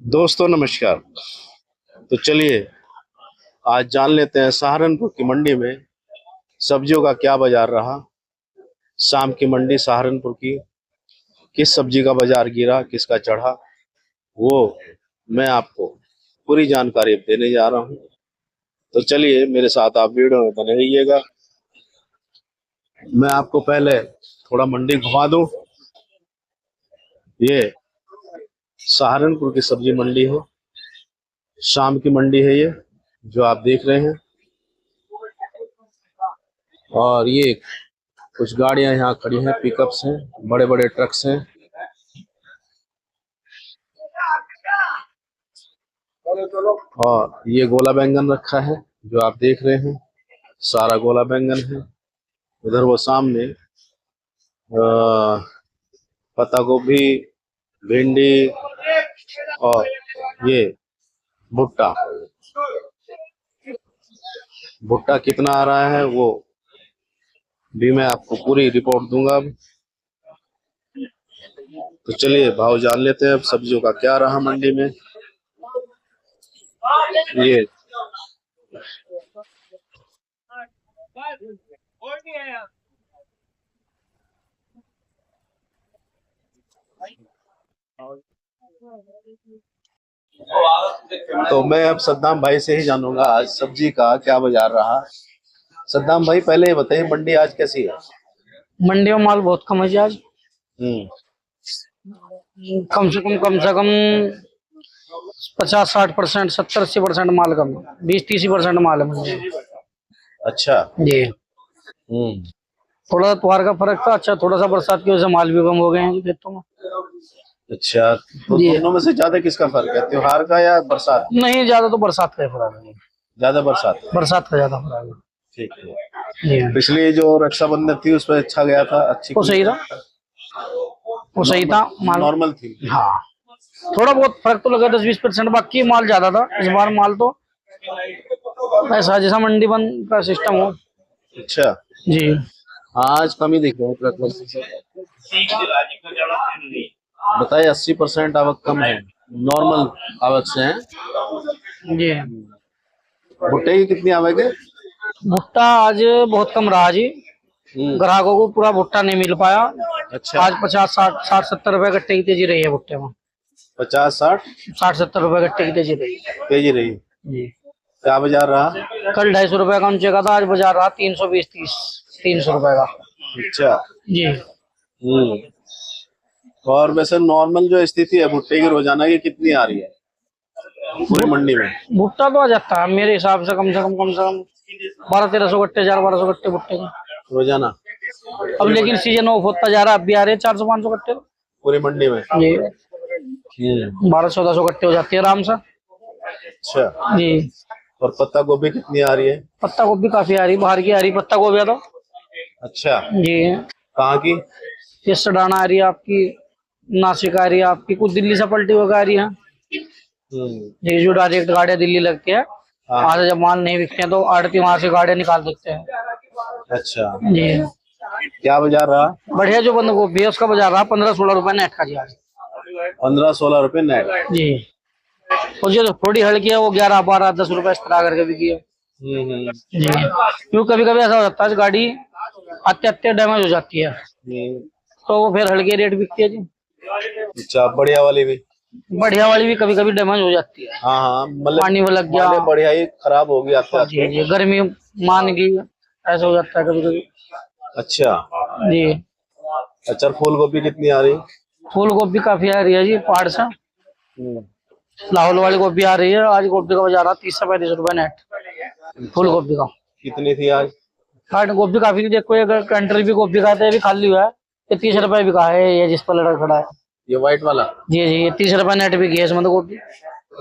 दोस्तों नमस्कार। तो चलिए आज जान लेते हैं सहारनपुर की मंडी में सब्जियों का क्या बाजार रहा। शाम की मंडी सहारनपुर की किस सब्जी का बाजार गिरा, किसका चढ़ा, वो मैं आपको पूरी जानकारी देने जा रहा हूँ। तो चलिए मेरे साथ आप वीडियो में बने रहिएगा। मैं आपको पहले थोड़ा मंडी घुमा दूं। ये सहारनपुर की सब्जी मंडी है, शाम की मंडी है ये जो आप देख रहे हैं। और ये कुछ गाड़ियां यहाँ खड़ी हैं, पिकअप्स हैं, बड़े बड़े ट्रक्स हैं। और ये गोला बैंगन रखा है जो आप देख रहे हैं, सारा गोला बैंगन है। उधर वो सामने पत्ता गोभी, भिंडी और ये भुट्टा। भुट्टा कितना आ रहा है वो भी मैं आपको पूरी रिपोर्ट दूंगा अब। तो चलिए भाव जान लेते हैं अब सब्जियों का क्या रहा मंडी में। ये तो मैं अब सद्दाम भाई से ही जानूंगा आज सब्जी का क्या बाजार रहा। सद्दाम भाई पहले ये बताइए मंडी आज कैसी है। मंडी में माल बहुत कम है जी आज। हम्म। कम से कम 50-60%, 70-80% माल कम है। 20-30% माल है मंडी में। अच्छा। जी हम्म। थोड़ा सा त्योहार का फर्क था। अच्छा थोड़ा सा बरसात की वजह से माल भी कम हो गए हैं खेतों में। अच्छा, तो जी दोनों में से ज्यादा किसका फर्क है, त्योहार का या बरसात? नहीं, ज्यादा तो बरसात का ही फर्क है। ज्यादा बरसात है। बरसात का ज्यादा फर्क है। ठीक है। जी पिछली जो रक्षाबंधन थी उस पर अच्छा गया था, अच्छी वो सही था, वो सही था माल। नॉर्मल थी। हाँ थोड़ा बहुत फर्क तो लगा 10-20%, बाकी माल ज्यादा था इस बार। माल तो ऐसा जैसा मंडी बंद का सिस्टम हो। अच्छा, जी आज कमी दिख रही है। बताइए 80% आवक कम है, नॉर्मल आवक से है। जी भुट्टे की कितनी आवक है? भुट्टा आज बहुत कम रहा जी। ग्राहकों को पूरा भुट्टा नहीं मिल पाया। अच्छा। आज 50-60-70 रुपए गट्टे की तेजी रही है भुट्टे में। 50-60 60-70 रुपए गट्टे की तेजी रही है। तेजी रही। जी क्या बाजार रहा? कल 250 रुपए का ऊंचे का था, आज बाजार रहा 320-30 300 रुपए का। अच्छा। जी और वैसे नॉर्मल जो स्थिति है भुट्टे की रोजाना की कितनी आ रही है पूरी मंडी में? भुट्टा तो आ जाता है मेरे हिसाब से कम 1200-1300 गट्टे, 1200 गट्टे भुट्टे का रोजाना। अब लेकिन सीजन ऑफ होता जा रहा है, अब भी आ रहे हैं 400-500 गट्टे पूरी मंडी में। जी 1200-1400 गट्टे हो जाती है आराम से। अच्छा। जी और पत्ता गोभी कितनी आ रही है? पत्ता गोभी काफी आ रही, बाहर की आ रही पत्ता गोभी तो। अच्छा। जी कहाँ की? ये सडाना आ रही है आपकी, नासिक आ रही है आपकी, कुछ दिल्ली से पलटी होकर आ रही है। ये जो डायरेक्ट गाड़ियाँ दिल्ली लगती है, वहाँ से जब माल नहीं बिकते हैं तो आड़ती वहाँ से गाड़ियाँ निकाल देते हैं। अच्छा। जी क्या बाजार रहा? बढ़िया जो बंद गोभी है उसका बाजार रहा 15-16 रुपए नेट का जी आज। 15-16 रुपए नेट। जी और जो थोड़ी हल्की है वो 11-12-10 रुपए इस तरह करके बिकी है। जी क्यों कभी कभी ऐसा हो जाता है गाड़ी आते आते डैमेज हो जाती है तो वो फिर हल्के रेट बिकती है जी। अच्छा, बढ़िया वाली भी? बढ़िया वाली भी कभी कभी डैमेज हो जाती है। हाँ हाँ, मतलब पानी में लग गया, बढ़िया ही खराब हो गया आपका। जी जी गर्मी मान गई, ऐसा हो जाता है कभी कभी। अच्छा जी अच्छा, फूल गोभी कितनी आ रही? फूल गोभी काफी आ रही है जी पहाड़ से। लाहौल वाली गोभी आ रही है। आज गोभी का बाजार रहा 30 से 35 रुपए नेट फूल गोभी का। कितनी थी आज? हाँ गोभी काफी, देखो अगर कंट्री भी गोभी खाते भी खाली हुआ है। ये 30 रुपए भी का है, ये जिस पर लड़का खड़ा है ये व्हाइट वाला? जी जी ये 30 रुपए नेट भी गया इसमें तो गोभी।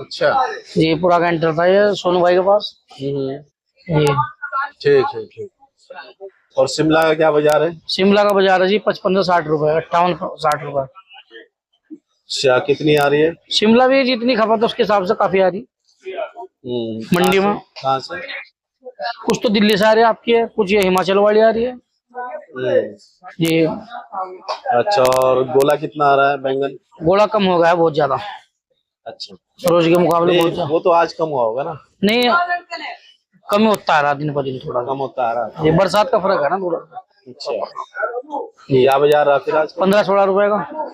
अच्छा जी पूरा कैंटर था ये सोनू भाई के पास। जी ठीक है ठीक। और शिमला का क्या बाजार है? शिमला का बाजार है जी 55 से 60 रुपए, 58-60 रुपए। अच्छा, कितनी आ रही है? शिमला भी जितनी खपत है उसके हिसाब से काफी आ रही मंडी में। कहाँ से? कुछ तो दिल्ली से आ रही है आपकी है, कुछ ये हिमाचल वाली आ रही है। जी अच्छा, और गोला कितना आ रहा है बैंगन? गोला कम हो गया है बहुत ज्यादा। अच्छा, रोज के मुकाबले बहुत वो तो आज कम हुआ होगा ना? नहीं, कम ही होता आ रहा दिन पर दिन, थोड़ा कम होता आ रहा। ये बरसात का फर्क है ना थोड़ा। अच्छा, क्या बाजार रहा फिर आज? 15-16 रुपए का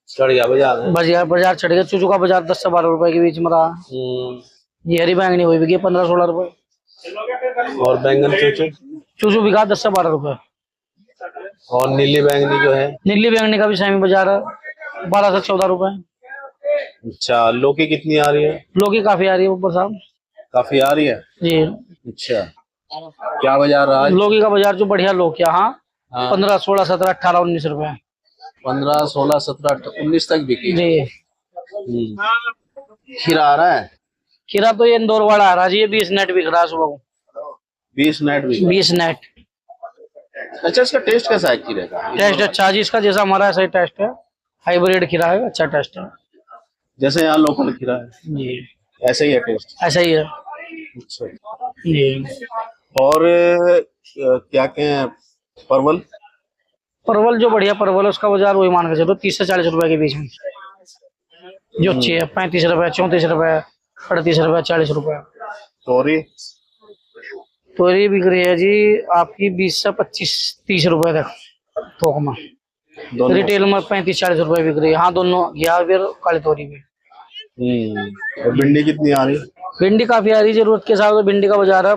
चढ़ गया बाजार है? बाजार बाजार चढ़ गया। चूचू का बाजार 10 से 12 रुपए के बीच में रहा। ये हरी बैंगनी हुई बिकी 15-16 रुपए। और बैंगन चूचू? चूचू बिका 10 से 12 रुपए। और नीली बैंगनी जो है? नीली बैंगनी का भी सेमी बाजार है 12 से 14 रुपए। अच्छा, लौकी कितनी आ रही है? लौकी काफी आ रही है ऊपर साहब। काफी आ रही है जी। अच्छा, क्या बाजार रहा आज? लौकी का बाजार जो बढ़िया लौकी, हाँ, हाँ। 15, 16, 17, 18, 19 रुपए। 15, 16, 17, 19 तक बिकी जी। खीरा आ रहा है? खीरा तो ये इंदौर वाला आ रहा है जी, ये 20 नेट बिक रहा है सुबह को। 20 नेट बिक? 20 नेट। अच्छा, इसका टेस्ट कैसा है खीरे का? टेस्ट अच्छा जी इसका, जैसा हमारा ऐसा ही टेस्ट है। हाइब्रिड खीरा है, अच्छा टेस्ट है। जैसे यहाँ लोकल खीरा है जी, ऐसे ही है टेस्ट? ऐसा ही है अच्छा। जी। और क्या कहें, परवल? परवल जो बढ़िया परवल है उसका बाजार वही मान के चलो 30 से 40 रुपए के बीच में। जो अच्छी है 35 रुपए, 34 रुपए, 38 रुपए, 40 रुपए। तोरी? तोरी बिक रही है जी आपकी 20 से 25, 30 रुपए तक थोक में। दोनों? रिटेल में 35-40 रुपए बिक रही है। हाँ, दोनों, घिया भी और काली तोरी भी। और भिंडी कितनी आ रही है? भिंडी काफी आ रही है जरूरत के हिसाब से। भिंडी का बाजार है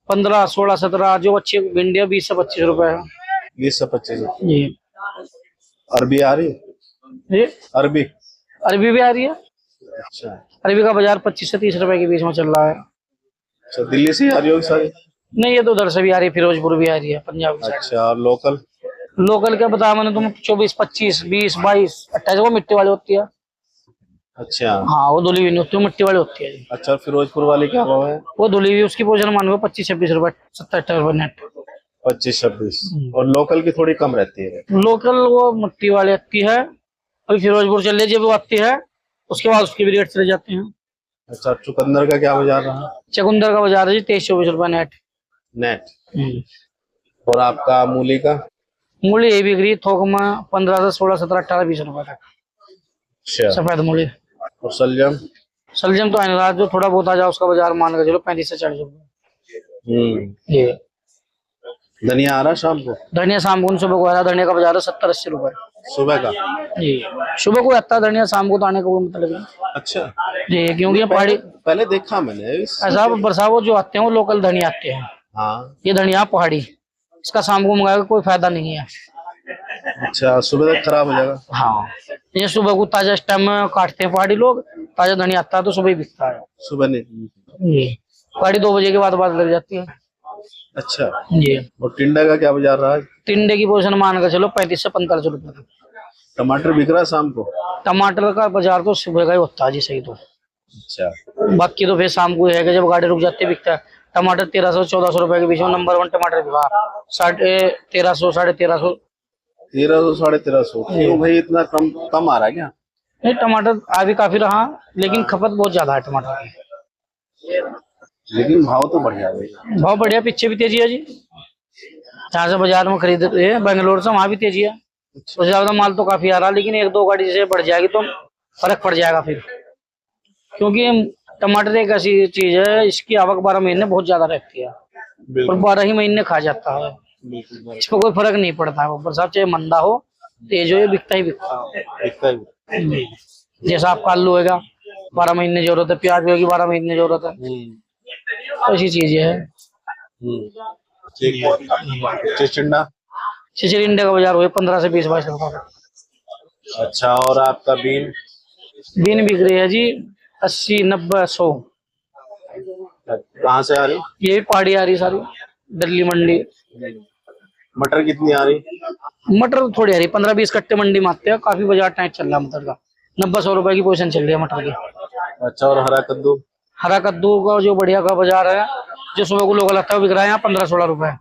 15, 16, 17, जो अच्छी भिंडी है 20 से 25 रुपए है। 20 से 25 जी। अरबी आ रही है? जी, अरबी? अरबी भी आ रही है। अच्छा। अरबी का बाजार 25 से 30 रुपए के बीच में चल रहा है। अच्छा, दिल्ली से आ रही होगी सारी? नहीं, ये तो उधर से भी आ रही है, फिरोजपुर भी आ रही है, पंजाब की साइड। अच्छा, और लोकल? लोकल क्या बताया मैंने तुम, 24, 25, 20, 22, 28 वो मिट्टी वाली होती है। अच्छा। हाँ, वो धुली हुई नहीं होती, वो मिट्टी वाली होती है। अच्छा, फिरोजपुर वाली क्या भाव है? वो धुली हुई, उसकी पोजीशन मान लो 25-26 रुपए, 27-28 रुपए नेट। 25-26। और लोकल की थोड़ी कम रहती है? लोकल वो मिट्टी वाली आती है, अभी फिरोजपुर चल लीजिए वो आती है, उसके बाद उसके भी रेट चले जाते हैं। अच्छा, चुकंदर का क्या बाजार रहा? चकुंदर का बाजार है जी 23-24 रुपए नेट। नेट। और आपका मूली का? मूली ये बिक रही है थोक में 15 से 16, 17, 18, 20 रुपए तक। अच्छा। सफेद मूली। और सलजम? सलजम तो अनाज जो थोड़ा बहुत आ जाए उसका बाजार मान के चलो 35 से 40 रुपए। ये धनिया आ रहा शाम को? धनिया शाम को, सुबह को आ रहा। धनिया का बाजार है 70-80 रुपए सुबह का? जी। सुबह को आता है धनिया, शाम को तो आने का कोई मतलब नहीं। अच्छा जी, क्योंकि ये पहाड़ी पहले देखा मैंने ऐसा बरसात जो आते हैं वो लोकल धनिया आते हैं। हाँ। ये धनिया पहाड़ी, इसका शाम को मंगाएगा कोई फायदा नहीं है। अच्छा, सुबह तक खराब हो जाएगा? हाँ, ये सुबह को ताजा इस टाइम में काटते हैं पहाड़ी लोग, ताजा धनिया आता है तो सुबह ही बिकता है। सुबह नहीं? पहाड़ी 2 बजे के बाद लग जाती है। अच्छा जी। और टिंडा का क्या बाजार रहा? टिंडे की पोजीशन मान कर चलो 35 से 45 रुपए तक। टमाटर बिक रहा है शाम को? टमाटर का बाजार तो सुबह का ही होता है जी सही तो। अच्छा। बाकी तो फिर शाम को है कि जब गाड़ी रुक जाती है बिकता है। टमाटर 1300-1400 रुपए के बीच में नंबर 1 टमाटर बिका 1350, 1350। 1300, 1350? क्यों भाई, इतना कम आ रहा है क्या? नहीं, टमाटर आ भी काफी रहा, लेकिन खपत बहुत ज्यादा है टमाटर की। लेकिन भाव तो बढ़िया है। भाव बढ़िया, पीछे भी तेजी है जी। जहाँ से बाजार में खरीद रहे हैं बेंगलोर से, वहाँ भी तेजी है। तो ज्यादा माल तो काफी आ रहा है, लेकिन 1-2 गाड़ी जैसे बढ़ जाएगी तो फर्क पड़ जाएगा फिर। क्योंकि टमाटर एक ऐसी चीज है, इसकी आवक 12 महीने बहुत ज्यादा रहती है और 12 ही महीने खा जाता है। इस पर कोई फर्क नहीं पड़ता है। बरसात चाहे मंदा हो, तेज हो, ये बिकता ही बिकता है। जैसा आपका आलू होगा 12 महीने जरूरत है, प्याज होगी 12 महीने जरूरत है, तो ऐसी चीज है। चिचिंडा? चिचिंडे का बाजार हुए 15 से 20-22 रुपए। अच्छा, और आपका बीन? बीन बिक रही है जी 80, 90, 100। कहाँ से आ रही? ये भी पहाड़ी आ रही सारी, दिल्ली मंडी। मटर कितनी आ रही? मटर थोड़ी आ रही, 15-20 कट्टे मंडी में आते हैं। काफी बाजार टाइट चल रहा है मटर का, 90-100 रुपए की पोजीशन चल रही है मटर की। अच्छा, और हरा कद्दू? हरा कद्दू का जो बढ़िया का बाजार है, जो सुबह को लोग लगता है बिक रहा है यहाँ 15-16 रुपए।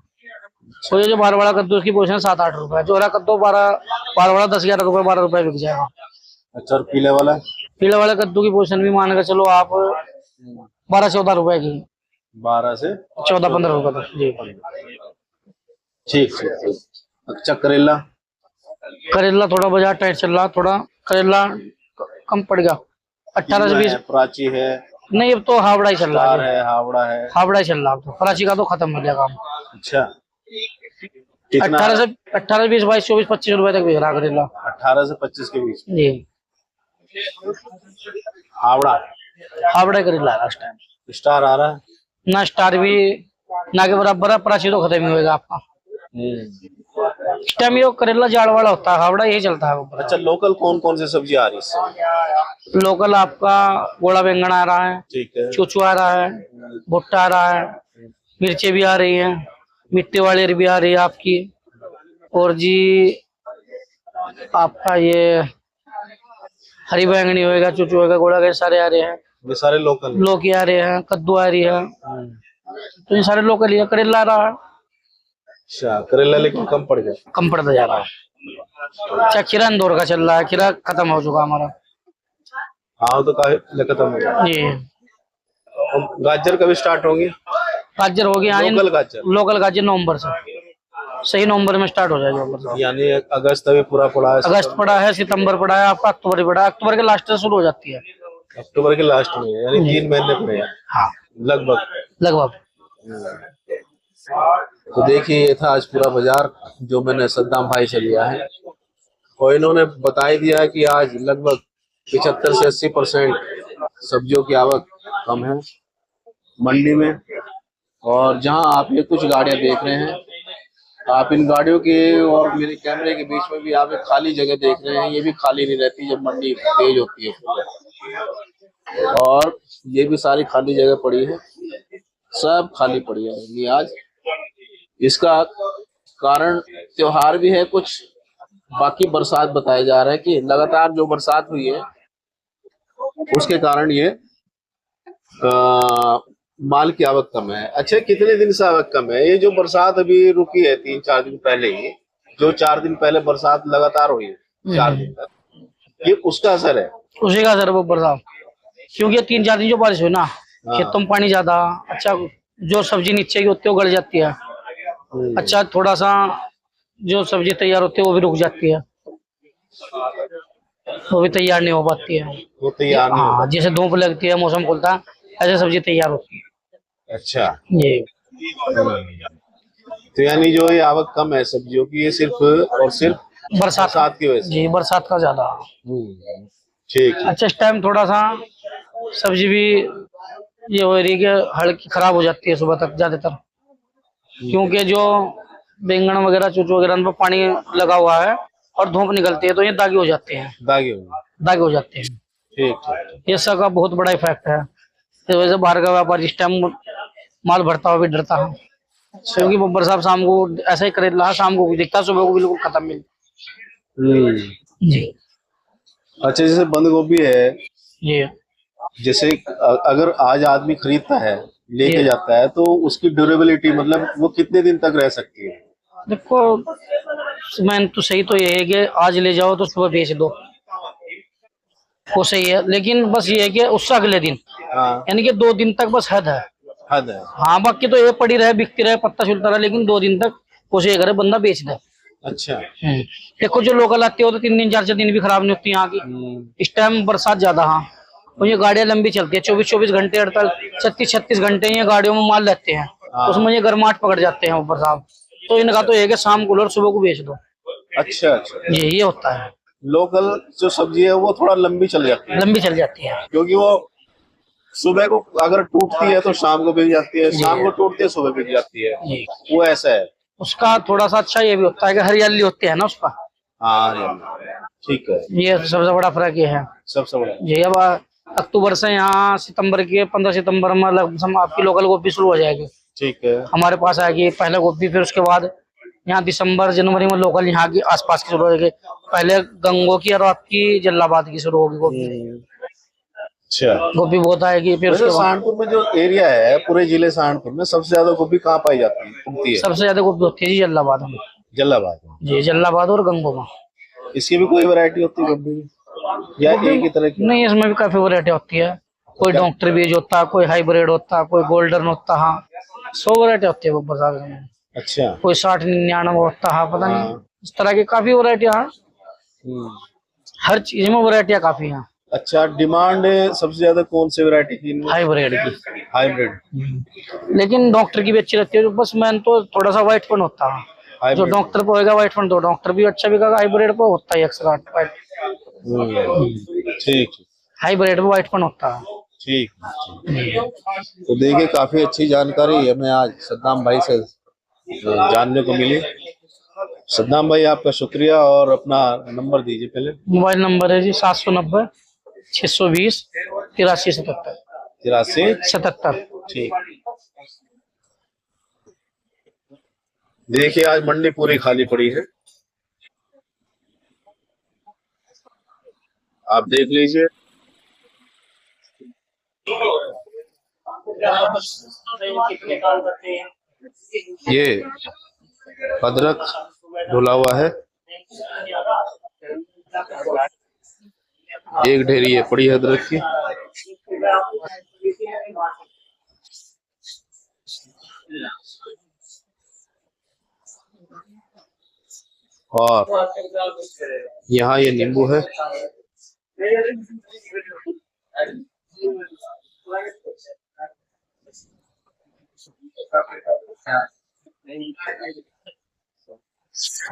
तो ये जो 12 वाला कद्दू उसकी पोजीशन 7-8 रुपए। जो हरा कद्दू 12 वाला 10-11 रुपए, 12 रुपए बिक जाएगा। अच्छा, और पीले वाला? पीले वाले कद्दू की पोजीशन भी मान कर चलो आप 12-14 रुपए की। 12 से 14-15 रुपए तक जी। ठीक ठीक। अच्छा, करेला? करेला थोड़ा बाजार टाइट चल रहा, थोड़ा करेला कम पड़ गया। 18 से 20। प्राची है, नहीं, अब तो हावड़ा ही चल रहा स्टार है। है, हावड़ा है। हावड़ा ही चल रहा है, तो कराची का तो खत्म हो गया काम। अच्छा, कितना? 18 20 22 24 25 रुपए तक बिक रहा करेला। 18 से 25 के बीच। जी, हावड़ा हावड़ा करेला लास्ट टाइम। स्टार आ रहा है। ना स्टार भी ना के बराबर है, प्राची तो खत्म ही होगा आपका। इस टाइम ये करेला जाड़ वाला होता है, हावड़ा यही चलता है ऊपर। अच्छा, लोकल कौन कौन सी सब्जी आ रही है इससे? लोकल आपका गोला बैंगन आ रहा है, ठीक है। चूचू आ रहा है, भुट्टा आ रहा है, मिर्ची भी आ रही है, मिट्टी वाली भी आ रही है आपकी, और जी आपका ये हरी बैंगनी होएगा, चूचू होएगा, गोला के सारे आ रहे हैं। ये सारे लोकल हैं। लौकी आ रहे हैं, कद्दू आ रही है, तो ये सारे लोकल ही है। करेला आ रहा है, अच्छा, करेला लेकिन कम पड़ गया। कम पड़ता जा रहा है। अच्छा, खीरा इंदौर का चल रहा है, खीरा खत्म हो चुका हमारा। हाँ, तो काफी खत्म हो गया। जी, और गाजर कभी स्टार्ट होंगी? गाजर हो गया। लोकल गाजर? लोकल गाजर नवंबर से, सही नवंबर में स्टार्ट हो जाएगी। यानी अगस्त अभी पूरा पड़ा है। अगस्त पड़ा है, सितंबर पड़ा है, आपका अक्टूबर पड़ा है। अक्टूबर के लास्ट से शुरू हो जाती है। अक्टूबर के लास्ट में, यानी 3 महीने पड़े हैं। हाँ, लगभग। तो देखिए, ये था आज पूरा बाजार जो मैंने सद्दाम भाई से लिया है, और इन्होंने बता ही दिया कि आज लगभग 75 से 80% सब्जियों की आवक कम है मंडी में। और जहां आप ये कुछ गाड़ियां देख रहे हैं, आप इन गाड़ियों के और मेरे कैमरे के बीच में भी आप एक खाली जगह देख रहे हैं। ये भी खाली नहीं रहती जब मंडी तेज होती है, और ये भी सारी खाली जगह पड़ी है, सब खाली पड़ी है। ये आज इसका कारण त्योहार भी है कुछ, बाकी बरसात बताया जा रहा है कि लगातार जो बरसात हुई है उसके कारण ये माल की आवक कम है। अच्छा, कितने दिन से आवक कम है? ये जो बरसात अभी रुकी है 3-4 दिन पहले ही, जो 4 दिन पहले बरसात लगातार हुई है 4 दिन तक, ये उसका असर है? उसी का असर वो बरसात, क्योंकि 3-4 दिन जो बारिश हुई ना, खेतों में पानी ज्यादा। अच्छा, जो सब्जी नीचे की होती है वो गल जाती है। अच्छा, थोड़ा सा जो सब्जी तैयार होती है वो भी रुक जाती है, वो भी तैयार नहीं हो पाती है। वो तैयार नहीं हाँ, जैसे धूप लगती है, मौसम खुलता है, ऐसे सब्जी तैयार होती है। अच्छा जी, तो यानी जो ये आवक कम है सब्जियों की, ये सिर्फ और सिर्फ बरसात की वजह से? जी, बरसात का ज्यादा। ठीक। अच्छा, इस टाइम थोड़ा सा सब्जी भी ये हो रही है कि हल्की खराब हो जाती है सुबह तक ज्यादातर, क्योंकि जो बैंगन वगैरह, चूचू वगैरह, उन पर पानी लगा हुआ है और धूप निकलती है, तो ये दागी हो जाते हैं। दागी हो जाते हैं। ठीक। ये सब का बहुत बड़ा इफेक्ट है। इस वजह से बाहर का व्यापार इस टाइम माल भरता हुआ भी डरता है, क्योंकि बब्बर साहब शाम को ऐसा ही करेला, शाम को दिखता, सुबह को बिल्कुल खत्म मिल। जी। अच्छा, जैसे बंद गोभी है, जी, जैसे अगर आज आदमी खरीदता है, लेके जाता है, तो उसकी ड्यूरेबिलिटी मतलब वो कितने दिन तक रह सकती है? देखो, मैं तो सही तो ये है कि आज ले जाओ तो सुबह बेच दो, वो सही है। लेकिन बस ये है कि उससे अगले दिन, यानी कि 2 दिन तक बस हद है। हाँ, बाकी तो ये पड़ी रहे, बिकती रहे, पत्ता छुलता रहे, लेकिन 2 दिन तक कोशिश करे बंदा बेच दे। अच्छा। देखो, जो लोकल आती है वो तो 3 दिन 4 दिन भी खराब नहीं होती यहाँ की। इस टाइम बरसात ज्यादा, हाँ, और ये गाड़ियां लंबी चलती है, 24-24 घंटे, 38-36 घंटे ये गाड़ियों में माल रहते हैं, उसमें ये गर्माहट पकड़ जाते हैं ऊपर साहब। तो इनका तो ये कि शाम को लो और सुबह को बेच दो। अच्छा। ये होता है। लोकल जो सब्जी है वो थोड़ा लंबी चल जाती है, क्योंकि वो सुबह को अगर टूटती है तो शाम को बिक जाती है, शाम को टूटती है सुबह बिक जाती है, वो ऐसा है। उसका थोड़ा सा अच्छा ये भी होता है कि हरियाली होती है ना उसका। हाँ, ठीक है। ये सबसे बड़ा फर्क ये है, सबसे बड़ा ये। अब अक्टूबर से यहाँ सितंबर के 15 सितंबर में लगभग आपकी लोकल गोभी शुरू हो जाएगी। ठीक है, हमारे पास आएगी पहले गोभी, फिर उसके बाद यहाँ दिसंबर जनवरी में लोकल यहाँ की आसपास की शुरू हो जाएगी। पहले गंगो की और आपकी जलालाबाद की शुरू होगी गोभी। अच्छा, गोभी बहुत आएगी। फिर सहारनपुर में जो एरिया है, पूरे जिले सहारनपुर में सबसे ज्यादा गोभी कहाँ पाई जाती है? सबसे ज्यादा गोभी होती है जी जलालाबाद में। जी, जलालाबाद और गंगो में। इसकी भी कोई वैरायटी होती है गोभी या एक ही तरह की? नहीं, इसमें भी काफी वैरायटी होती है। कोई डॉक्टर बीज होता है, कोई हाइब्रिड होता है, कोई गोल्डन होता है। 100 वैरायटी होती है बब्बर साहब में। अच्छा, कोई 60-99 होता है, पता नहीं, इस तरह की काफी वैरायटी है। हर चीज में वैरायटियाँ काफी हैं। अच्छा, डिमांड सबसे ज्यादा कौन सी वैरायटी की इनमें? हाइब्रिड की। हाइब्रिड। लेकिन डॉक्टर की भी अच्छी लगती है, जो बस मैंने तो थोड़ा सा व्हाइट पन होता है, जो हाइब्रिड। डॉक्टर पे होएगा व्हाइट पन, तो डॉक्टर भी अच्छा बिकेगा, हाइब्रिड पे होता है एक्स्ट्रा व्हाइट। ठीक। हाइब्रिड पे व्हाइट पन होता है। ठीक। तो देखिए, काफी अच्छी जानकारी हमें आज सद्दाम भाई से जानने को मिली। सद्दाम भाई, आपका शुक्रिया। और अपना नंबर दीजिए पहले। मोबाइल नंबर है जी 790 620 8377 83 ठीक। देखिए, आज मंडी पूरी खाली पड़ी है, आप देख लीजिए। ये अदरक धुला हुआ है, एक ढेरी है पड़ी है अदरक की। और यहाँ ये नींबू है।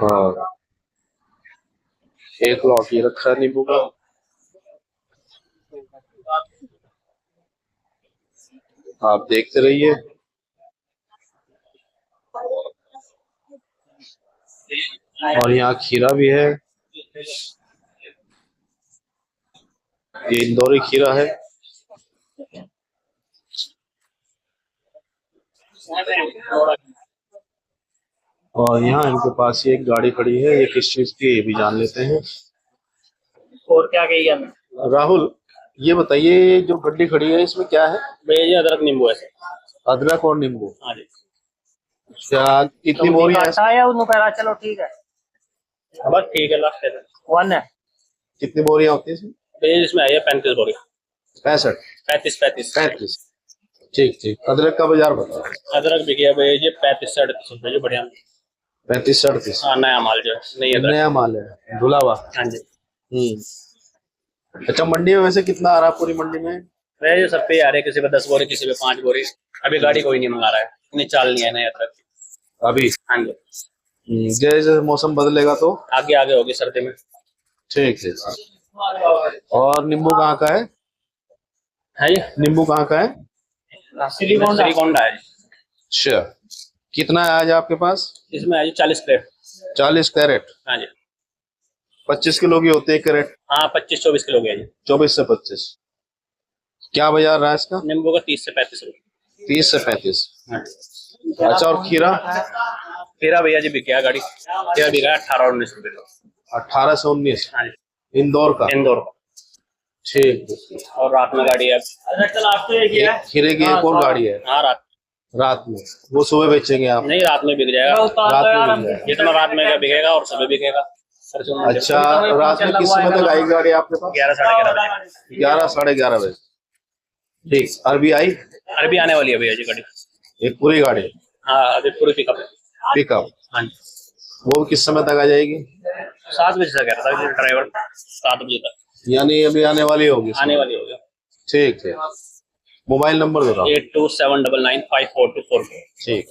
और एक लॉट ये रखा है नींबू का। आप देखते रहिए। और यहाँ खीरा भी है, ये इंदौरी खीरा है। और यहाँ इनके पास ये एक गाड़ी खड़ी है, ये किस चीज की, ये भी जान लेते हैं। और क्या कहिए राहुल, ये बताइए, जो गड्डी खड़ी है इसमें क्या है? भैया जी? अदरक नींबू है। अदरक और नींबू। हाँ जी। क्या कितनी बोरियां है? चलो ठीक है, बस ठीक है, लास्ट वन है। कितनी बोरियां होती है इसमें? भैया इसमें आई है 35 बोरी। 65 35। ठीक। अदरक का बाजार बताओ। अदरक बिकिया भैया जी 35 से 38 रुपए जो बढ़िया। 35 38। हाँ, नया माल जो है, नया माल है, धुला हुआ। हाँ जी। अच्छा, मंडी में वैसे कितना आ रहा है पूरी मंडी में? भैया जी सब पे आ रहे हैं, किसी पे 10 बोरी, किसी पे 5 बोरी। अभी गाड़ी कोई नहीं मंगा रहा है, इतनी चाल नहीं है नया अदरक की अभी। हाँ जी। जैसे मौसम बदलेगा तो आगे आगे होगी सर्दी में। ठीक है। और नींबू कहाँ का है? नींबू कहाँ का है? श्रीगोंडा है। अच्छा, कितना है आज आपके पास? इसमें आज 40 कैरेट। 40 कैरेट। हाँ जी। 25 किलो की होती है कैरेट। हाँ, 25-24 किलो गया जी। 24 से 25। क्या बाजार रहा है इसका? नींबू का 30 से 35 रुपये। 30 से 35। हाँ। अच्छा, और खीरा? खीरा भैया जी बिका गाड़ी, खीरा बिका 18-19 रुपये। 18 से 19। हाँ जी। इंदौर का। ठीक। और रात में गाड़ी है। खीरे की एक और गाड़ी है। हाँ, रात में, वो सुबह बेचेंगे आप? नहीं, रात में बिक जाएगा। रात में बिक जाएगा। जितना रात में का बिकेगा और सुबह बिकेगा। अच्छा, रात में किस समय तक आएगी गाड़ी आपके पास? 11 साढ़े 11 11 साढ़े 11 बजे। ठीक। अरबी आई? अरबी आने वाली है भैया जी गाड़ी। एक पूरी गाड़ी? हाँ, अभी पूरी पिकअप है। पिकअप। हाँ जी। वो किस समय तक आ जाएगी? 7 बजे से कह रहा था ड्राइवर, 7 बजे तक। यानी अभी आने वाली होगी? आने वाली होगी। ठीक है। मोबाइल नंबर बताओ। 8279954244। ठीक।